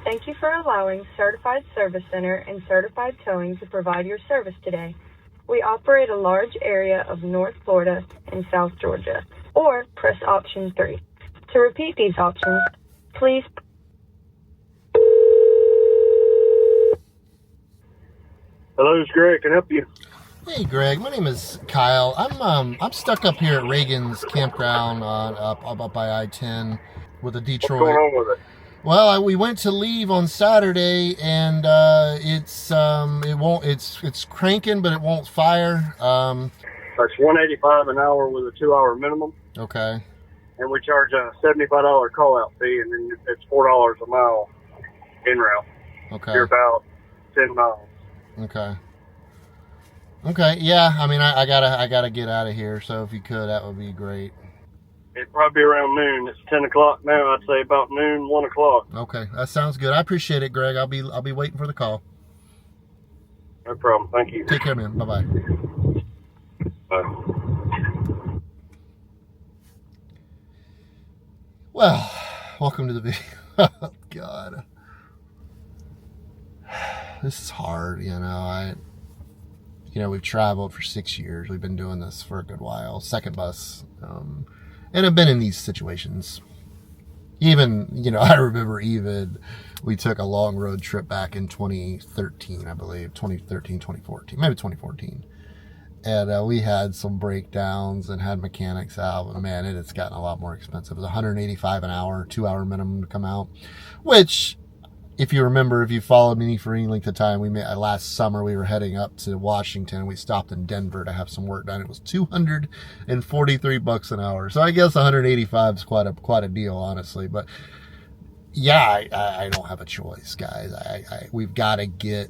Thank you for allowing Certified Service Center and Certified Towing to provide your service today. We operate a large area of North Florida and South Georgia, or press option 3. To repeat these options, please. Hello, it's Greg. Can I help you? Hey Greg, my name is Kyle. I'm stuck up here at Reagan's campground up by I-10 with a Detroit. What's going on with it? Well, we went to leave on Saturday and it's cranking, but it won't fire. It's $185 an hour with a 2-hour minimum. Okay. And we charge a $75 call-out fee, and then it's $4 a mile in route. Okay. You're about 10 miles. Okay. Yeah. I mean, I gotta get out of here. So if you could, that would be great. It'd probably be around noon. It's 10 o'clock now. I'd say about noon, 1 o'clock. Okay, that sounds good. I appreciate it, Greg. I'll be waiting for the call. No problem. Thank you. Take care, man. Bye-bye. Bye. Well, welcome to the video. Oh, God. This is hard, we've traveled for 6 years. We've been doing this for a good while. Second bus. And I've been in these situations. Even, I remember we took a long road trip back in 2013, I believe. 2014, maybe 2014. And we had some breakdowns and had mechanics out. But man, it's gotten a lot more expensive. It was $185 an hour, 2-hour minimum to come out. Which, if you remember, if you followed me for any length of time, last summer we were heading up to Washington. We stopped in Denver to have some work done. It was $243 an hour. So I guess 185 is quite a deal, honestly. But yeah, I don't have a choice, guys. We've got to get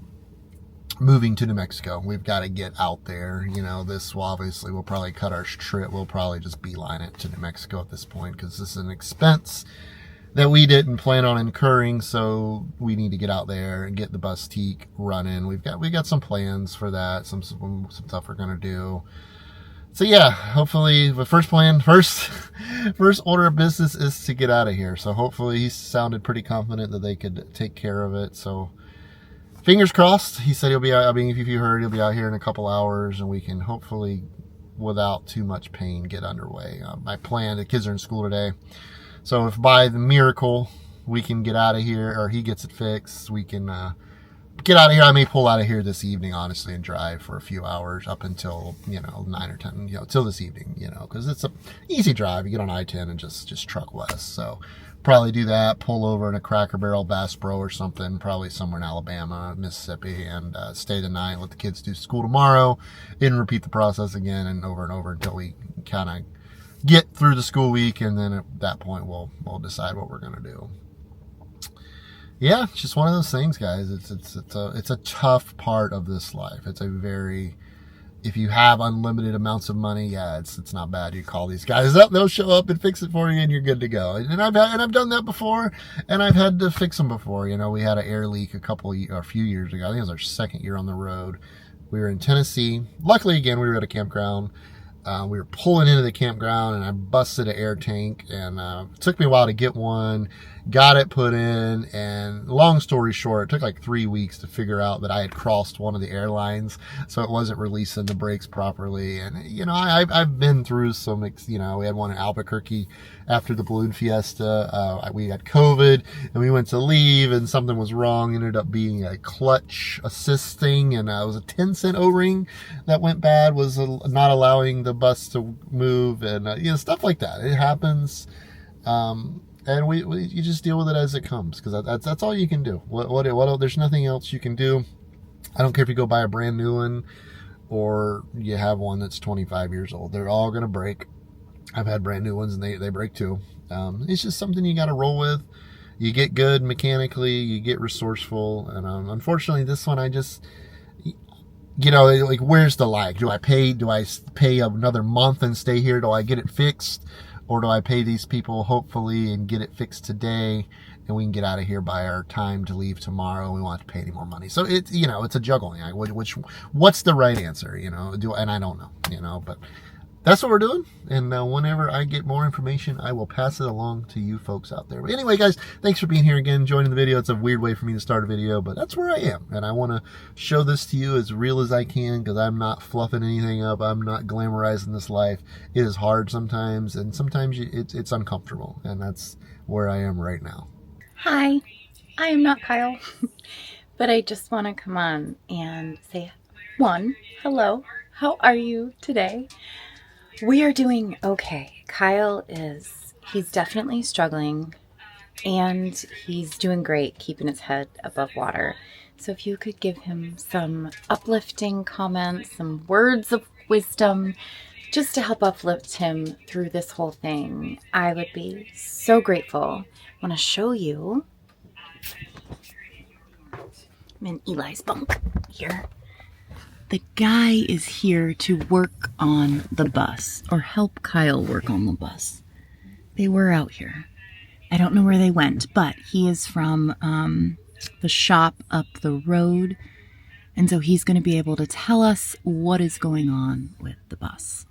moving to New Mexico. We've got to get out there. This obviously we'll probably cut our trip. We'll probably just beeline it to New Mexico at this point because this is an expense that we didn't plan on incurring, so we need to get out there and get the bus teak running. We've got some plans for that, some stuff we're gonna do. So yeah, hopefully the first order of business is to get out of here. So hopefully he sounded pretty confident that they could take care of it. So fingers crossed. He said he'll be out. I mean, if you heard, he'll be out here in a couple hours, and we can hopefully, without too much pain, get underway. My plan. The kids are in school today. So if by the miracle we can get out of here, or he gets it fixed, we can get out of here. I may pull out of here this evening, honestly, and drive for a few hours up until 9 or 10, till this evening, because it's a easy drive. You get on I-10 and just truck west. So probably do that. Pull over in a Cracker Barrel, Bass Pro or something, probably somewhere in Alabama, Mississippi, and stay the night. Let the kids do school tomorrow, and repeat the process again and over until we kind of get through the school week, and then at that point we'll decide what we're gonna do. Yeah, it's just one of those things, guys. It's a tough part of this life. If you have unlimited amounts of money, yeah, it's not bad. You call these guys up, they'll show up and fix it for you, and you're good to go. And I've done that before, and I've had to fix them before. We had an air leak a few years ago. I think it was our second year on the road. We were in Tennessee. Luckily, again, we were at a campground. We were pulling into the campground, and I busted an air tank, and it took me a while to get one, got it put in, and long story short, it took like 3 weeks to figure out that I had crossed one of the airlines, so it wasn't releasing the brakes properly. And I've been through some, we had one in Albuquerque after the balloon fiesta. We had COVID, and we went to leave, and something was wrong. It ended up being a clutch assist thing, and it was a 10-cent O-ring that went bad, was not allowing the bus to move, and stuff like that. It happens. And you just deal with it as it comes, because that's all you can do. What there's nothing else you can do. I don't care if you go buy a brand new one or you have one that's 25 years old. They're all going to break. I've had brand new ones, and they break too. It's just something you got to roll with. You get good mechanically, you get resourceful, and unfortunately this one I just, like, where's the lag? Do I pay another month and stay here? Do I get it fixed? Or do I pay these people, hopefully, and get it fixed today, and we can get out of here by our time to leave tomorrow? We won't have to pay any more money. So it's a juggling act. What's the right answer? And I don't know. But that's what we're doing. And whenever I get more information, I will pass it along to you folks out there. But anyway, guys, thanks for being here again, joining the video. It's a weird way for me to start a video, but that's where I am. And I want to show this to you as real as I can, because I'm not fluffing anything up. I'm not glamorizing this life. It is hard sometimes, and sometimes it's uncomfortable. And that's where I am right now. Hi, I am not Kyle, but I just want to come on and say, one, hello, how are you today? We are doing okay. Kyle he's definitely struggling, and he's doing great keeping his head above water. So if you could give him some uplifting comments, some words of wisdom, just to help uplift him through this whole thing, I would be so grateful. I want to show you. I'm in Eli's bunk here. The guy is here to work on the bus, or help Kyle work on the bus. They were out here. I don't know where they went, but he is from the shop up the road, and so he's going to be able to tell us what is going on with the bus.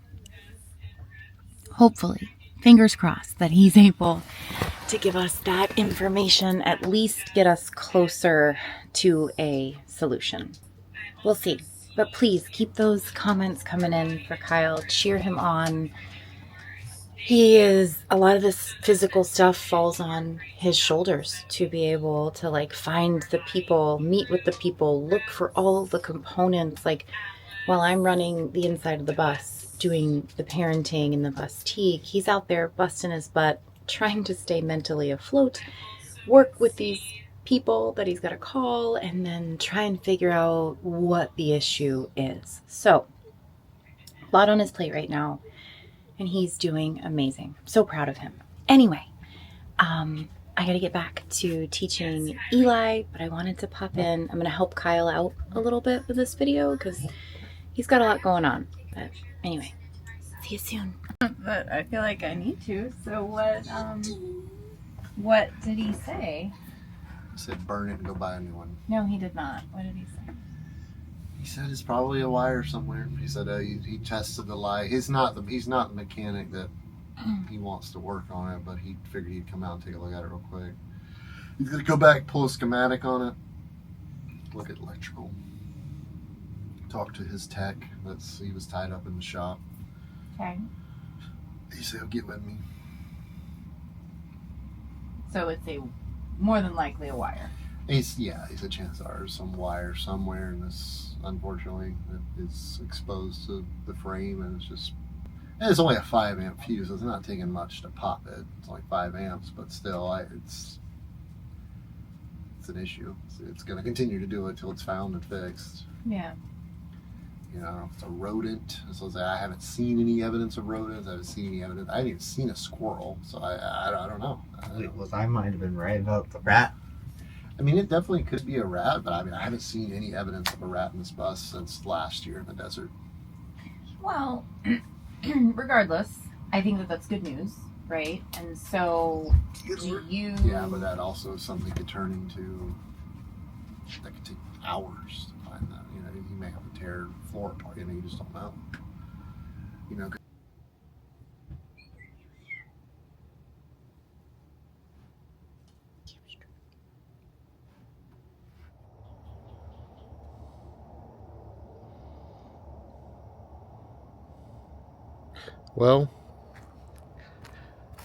Hopefully, fingers crossed, that he's able to give us that information, at least get us closer to a solution. We'll see. But please keep those comments coming in for Kyle. Cheer him on. A lot of this physical stuff falls on his shoulders to be able to find the people, meet with the people, look for all of the components. While I'm running the inside of the bus, doing the parenting and the bus-teak, he's out there busting his butt, trying to stay mentally afloat, work with these people that he's got to call, and then try and figure out what the issue is. So, a lot on his plate right now, and he's doing amazing. So proud of him. Anyway, I got to get back to teaching Eli, but I wanted to pop in. I'm going to help Kyle out a little bit with this video because he's got a lot going on. But anyway, see you soon. But I feel like I need to. So what did he say? He said burn it and go buy a new one. No, he did not. What did he say? He said it's probably a wire somewhere. He said he tested the light. He's not the mechanic that he wants to work on it, but he figured he'd come out and take a look at it real quick. He's gonna go back, pull a schematic on it, look at electrical, talk to his tech. He was tied up in the shop. Okay. He said he'll get with me. So it's more than likely a wire. He said chances are there's some wire somewhere in this, unfortunately, that is exposed to the frame, and it's only a 5 amp fuse, so it's not taking much to pop it. It's only 5 amps, but still, it's an issue. It's going to continue to do it till it's found and fixed. Yeah. You know, it's a rodent. So I haven't seen any evidence of rodents. I haven't seen any evidence. I haven't even seen a squirrel, so I don't know. I might have been right about the rat. I mean, it definitely could be a rat, but I haven't seen any evidence of a rat in this bus since last year in the desert. Well, regardless, I think that's good news, right? And so, do you... Yeah, but that also is something to turn into... That could take hours to find that. You know, you may have to tear the floor apart. You just don't know. You know... Well,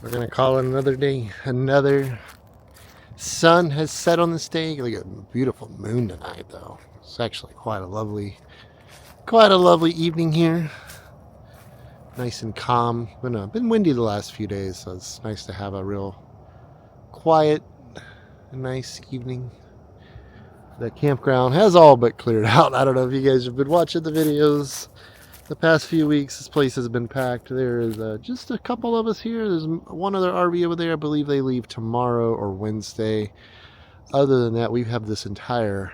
we're going to call it another day. Another sun has set on this day. Look at the beautiful moon tonight, though. It's actually quite a lovely evening here. Nice and calm. Been windy the last few days, so it's nice to have a real quiet and nice evening. The campground has all but cleared out. I don't know if you guys have been watching the videos. The past few weeks, this place has been packed. There is just a couple of us here. There's one other RV over there. I believe they leave tomorrow or Wednesday. Other than that, we have this entire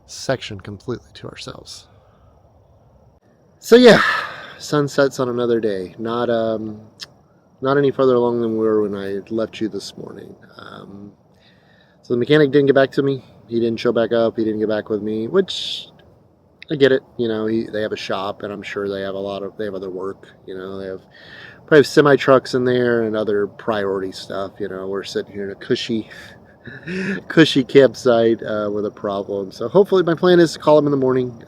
section completely to ourselves. So yeah, sun sets on another day. Not any further along than we were when I left you this morning. So the mechanic didn't get back to me. He didn't show back up. He didn't get back with me, which I get it. You know, they have a shop, and I'm sure they have other work. You know, they probably have semi trucks in there and other priority stuff. You know, we're sitting here in a cushy campsite with a problem. So hopefully, my plan is to call them in the morning.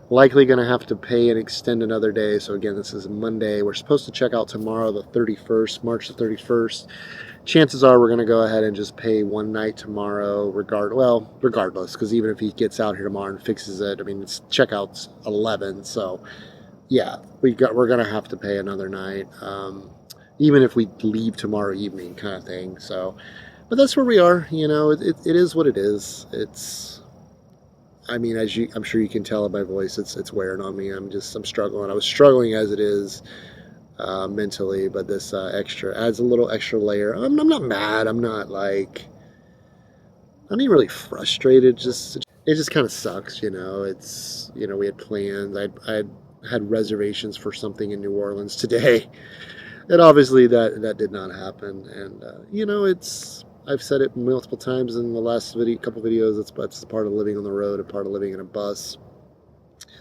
Likely going to have to pay and extend another day. So again, this is Monday. We're supposed to check out tomorrow, the 31st, March the 31st. Chances are we're going to go ahead and just pay one night tomorrow, regardless, because even if he gets out here tomorrow and fixes it, I mean, it's checkout's 11, so yeah, we're going to have to pay another night, even if we leave tomorrow evening, kind of thing. So, but that's where we are. You know, it is what it is. I mean, I'm sure you can tell in my voice, it's wearing on me. I'm struggling. I was struggling as it is. Mentally, but this extra adds a little extra layer. I'm not mad. I'm not even really frustrated. It just kind of sucks, you know. We had plans. I had reservations for something in New Orleans today, and obviously that did not happen. And I've said it multiple times in the last couple videos. It's the part of living on the road, a part of living in a bus.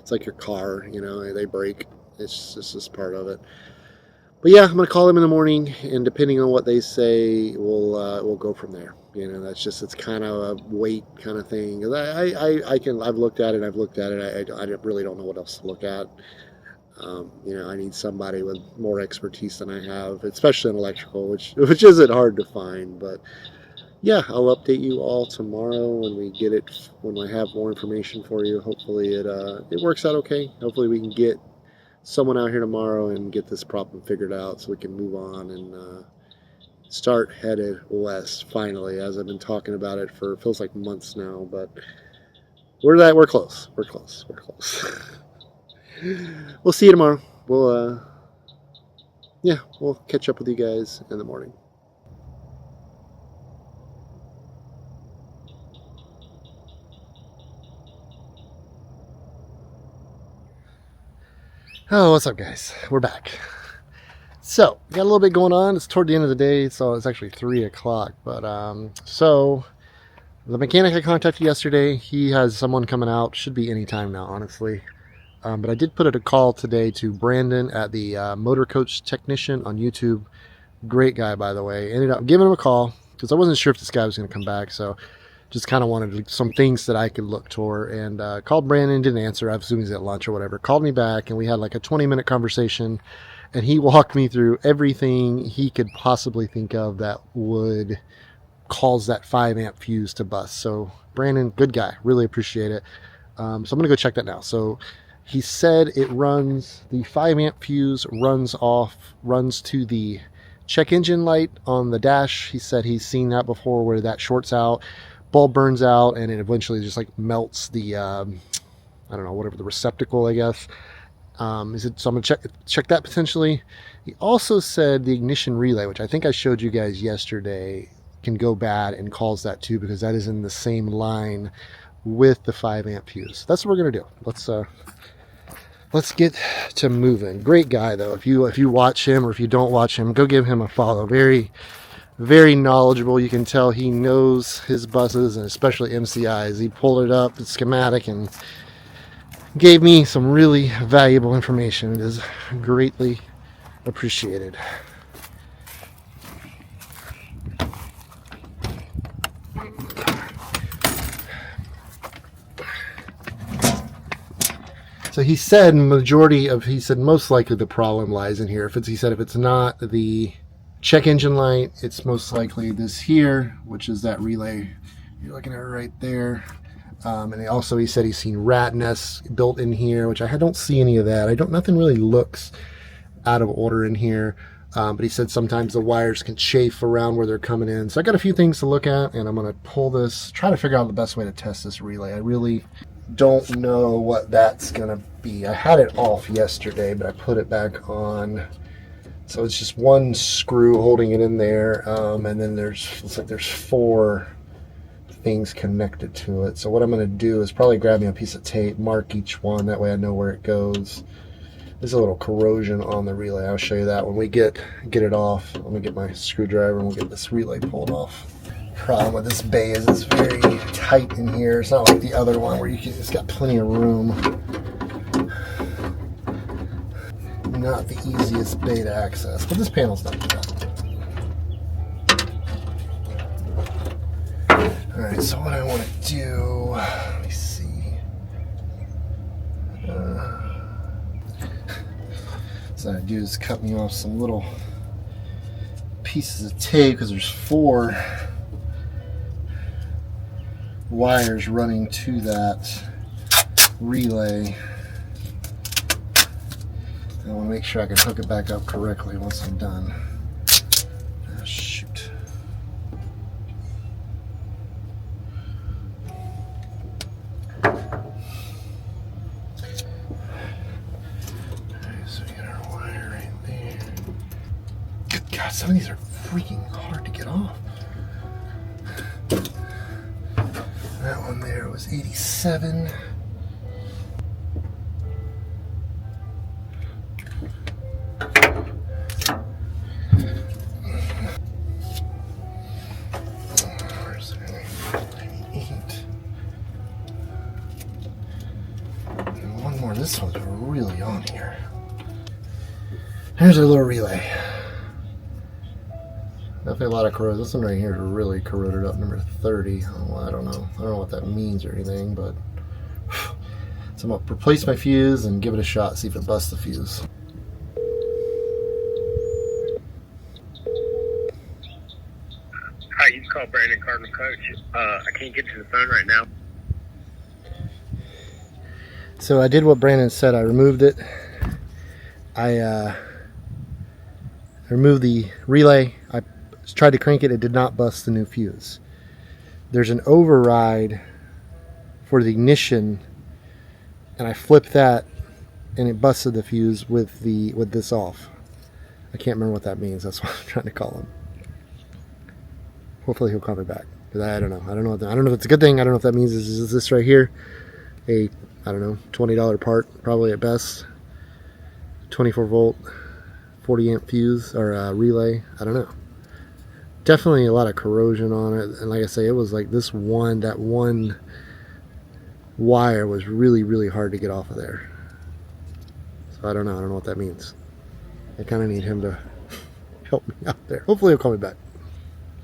It's like your car, you know. They break. It's just part of it. But yeah, I'm gonna call them in the morning, and depending on what they say, we'll go from there. You know, it's kind of a wait kind of thing. I've looked at it. I really don't know what else to look at. I need somebody with more expertise than I have, especially in electrical, which isn't hard to find. But yeah, I'll update you all tomorrow when I have more information for you. Hopefully it works out okay. Hopefully we can get someone out here tomorrow and get this problem figured out so we can move on and start headed west finally, as I've been talking about it for feels like months now. But we're close. We'll see you tomorrow. We'll catch up with you guys in the morning. Oh, what's up, guys? We're back. So, got a little bit going on. It's toward the end of the day, so it's actually 3 o'clock. But, so, the mechanic I contacted yesterday, he has someone coming out. Should be any time now, honestly. But I did put a call today to Brandon at the Motor Coach Technician on YouTube. Great guy, by the way. Ended up giving him a call, because I wasn't sure if this guy was going to come back, so just kind of wanted some things that I could look toward, and called Brandon, didn't answer. I assume he's at lunch or whatever. Called me back, and we had like a 20-minute conversation, and he walked me through everything he could possibly think of that would cause that 5-amp fuse to bust. So Brandon, good guy, really appreciate it. So I'm gonna go check that now. So he said the 5-amp fuse runs to the check engine light on the dash. He said he's seen that before, where that shorts out, bulb burns out, and it eventually just like melts the I don't know, whatever the receptacle, I guess. So I'm gonna check that potentially. He also said the ignition relay, which I think I showed you guys yesterday, can go bad and cause that too, because that is in the same line with the 5-amp fuse. That's what we're gonna do. Let's get to moving. Great guy though. If you watch him, or if you don't watch him, go give him a follow. Very, very knowledgeable. You can tell he knows his buses, and especially MCIs. He pulled it up, the schematic, and gave me some really valuable information. It is greatly appreciated. So he said most likely the problem lies in here. He said if it's not the check engine light, it's most likely this here, which is that relay you're looking at right there. And he said he's seen rat nests built in here, which I don't see any of that. Nothing really looks out of order in here. But he said sometimes the wires can chafe around where they're coming in. So I got a few things to look at, and I'm going to pull this, try to figure out the best way to test this relay. I really don't know what that's going to be. I had it off yesterday, but I put it back on. So it's just one screw holding it in there. And then looks like there's 4 things connected to it. So what I'm going to do is probably grab me a piece of tape, mark each one. That way I know where it goes. There's a little corrosion on the relay. I'll show you that when we get it off. Let me get my screwdriver and we'll get this relay pulled off. Problem with this bay is it's very tight in here. It's not like the other one where it's got plenty of room. Not the easiest bay to access, but this panel's not too bad. Alright, so what I want to do, let me see. So what I do is cut me off some little pieces of tape because there's 4 wires running to that relay. I want to make sure I can hook it back up correctly once I'm done. Ah, shoot. Alright, so we got our wire right there. Good God, some of these are freaking hard to get off. That one there was 87. Where's 98? And one more. This one's really on here. Here's our little relay. Definitely a lot of corrosion. This one right here is really corroded up, number 30. Oh, I don't know. I don't know what that means or anything, but so I'm gonna replace my fuse and give it a shot, see if it busts the fuse. Hi, you can call Brandon Cardinal Coach. I can't get to the phone right now. So I did what Brandon said. I removed it. I removed the relay. I tried to crank it. It did not bust the new fuse. There's an override for the ignition, and I flipped that, and it busted the fuse with this off. I can't remember what that means. That's what I'm trying to call him. Hopefully he'll call me back. Because I don't know. I don't know if it's a good thing. I don't know if that means is this right here a, I don't know, $20 part, probably at best. 24 volt, 40 amp fuse or relay. I don't know. Definitely a lot of corrosion on it. And like I say, it was like that one wire was really, really hard to get off of there. So I don't know what that means. I kind of need him to help me out there. Hopefully he'll call me back.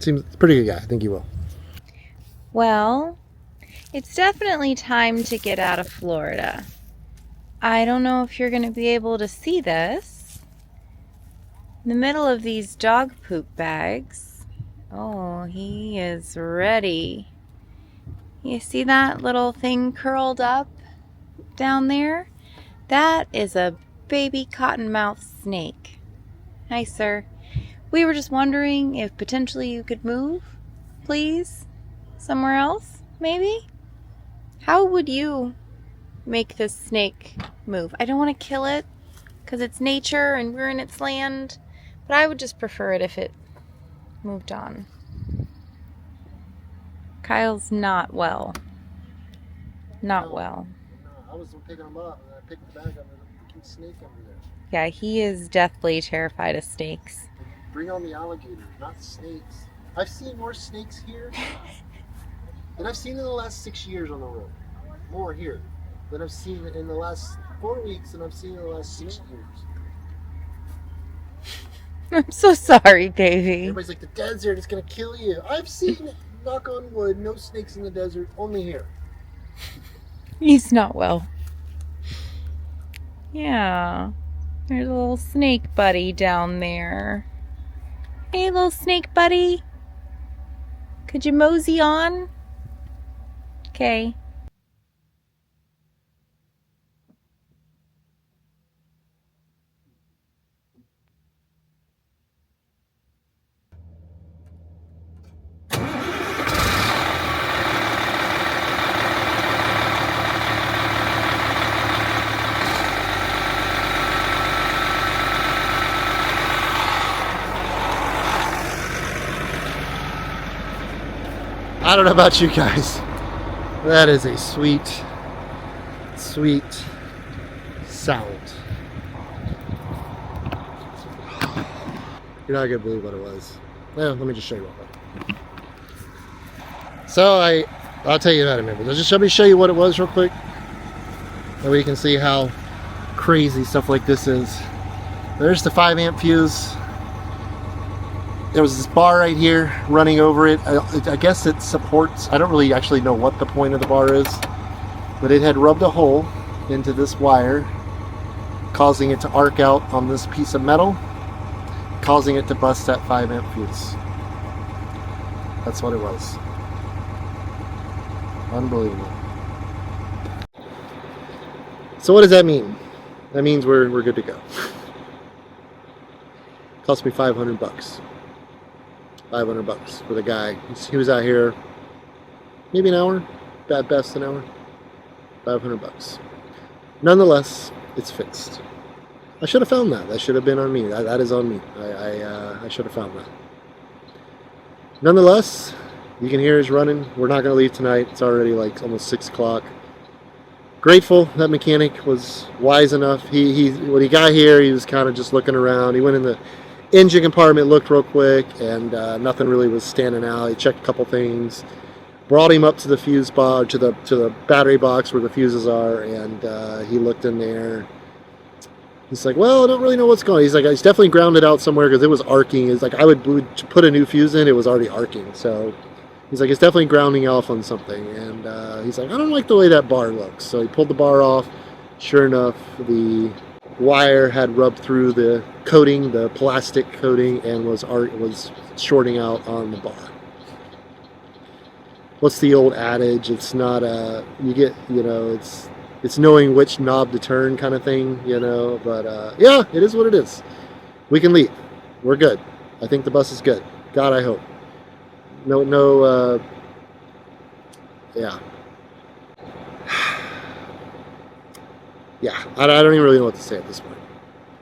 Seems a pretty good guy. I think he will. Well, it's definitely time to get out of Florida. I don't know if you're going to be able to see this. In the middle of these dog poop bags. Oh, he is ready. You see that little thing curled up down there? That is a baby cottonmouth snake. Hi, sir. We were just wondering if potentially you could move, please, somewhere else, maybe? How would you make this snake move? I don't want to kill it because it's nature and we're in its land, but I would just prefer it if it moved on. Kyle's not well. Not well. No, I was picking him up and I picked the bag up and there's a snake under there. Yeah, he is deathly terrified of snakes. Bring on the alligators, not snakes. I've seen more snakes here than I've seen in the last 6 years on the road. More here than I've seen in the last 4 weeks than I've seen in the last 6 years. I'm so sorry, baby. Everybody's like, the desert is going to kill you. I've seen, knock on wood, no snakes in the desert, only here. He's not well. Yeah. There's a little snake buddy down there. Hey, little snake buddy. Could you mosey on? Okay. I don't know about you guys. That is a sweet, sweet sound. You're not gonna believe what it was. Well, let me just show you real quick. So I'll tell you that in a minute. Let me show you what it was real quick. That way you can see how crazy stuff like this is. There's the 5 amp fuse. There was this bar right here running over it. I guess it supports, I don't really actually know what the point of the bar is, but it had rubbed a hole into this wire, causing it to arc out on this piece of metal, causing it to bust that 5 amp fuse. That's what it was. Unbelievable. So what does that mean? That means we're good to go. Cost me $500. $500 for the guy. He was out here maybe an hour, at best an hour. $500. Nonetheless, it's fixed. I should have found that. That should have been on me. That is on me. I should have found that. Nonetheless, you can hear it's running. We're not going to leave tonight. It's already like almost 6 o'clock. Grateful that mechanic was wise enough. When he got here, he was kind of just looking around. He went in the engine compartment, looked real quick, and nothing really was standing out. He checked a couple things, brought him up to the fuse box, to the battery box where the fuses are, and he looked in there. He's like, well, I don't really know what's going on. He's like, it's definitely grounded out somewhere because it was arcing. It's like I would put a new fuse in, it was already arcing. So he's like, it's definitely grounding off on something. And he's like, I don't like the way that bar looks. So he pulled the bar off. Sure enough, the wire had rubbed through the coating, the plastic coating, and was shorting out on the bar. What's the old adage? It's not it's knowing which knob to turn kind of thing, but yeah, it is what it is. We can leave. We're good. I think the bus is good. God, I hope. Yeah. Yeah, I don't even really know what to say at this point.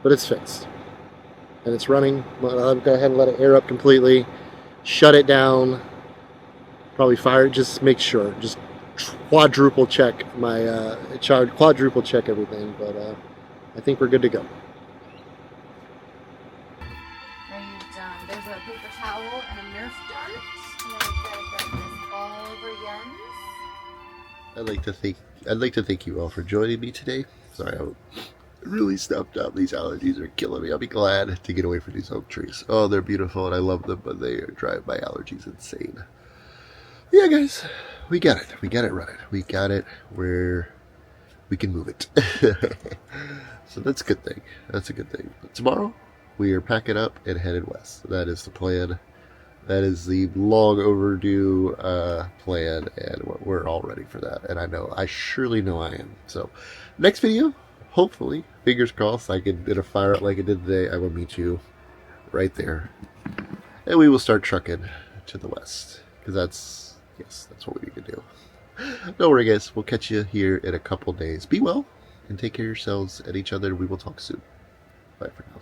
But it's fixed. And it's running. I'll go ahead and let it air up completely. Shut it down. Probably fire it. Just make sure. Just quadruple check quadruple check everything. But I think we're good to go. Are you done? There's a paper towel and a Nerf dart. And then we've got to get this all over Jens. I'd like to thank you all for joining me today. Sorry, I'm really stuffed up. These allergies are killing me. I'll be glad to get away from these oak trees. Oh, they're beautiful and I love them, but they drive my allergies insane. Yeah, guys, we got it. We got it running. We got it where we can move it. So that's a good thing. That's a good thing. But tomorrow, we are packing up and headed west. That is the plan. That is the long overdue plan, and we're all ready for that. And I surely know I am. So, next video, hopefully, fingers crossed, I can get a fire out like I did today. I will meet you right there, and we will start trucking to the west, because that's what we need to do. Don't worry, guys. We'll catch you here in a couple days. Be well, and take care of yourselves and each other. We will talk soon. Bye for now.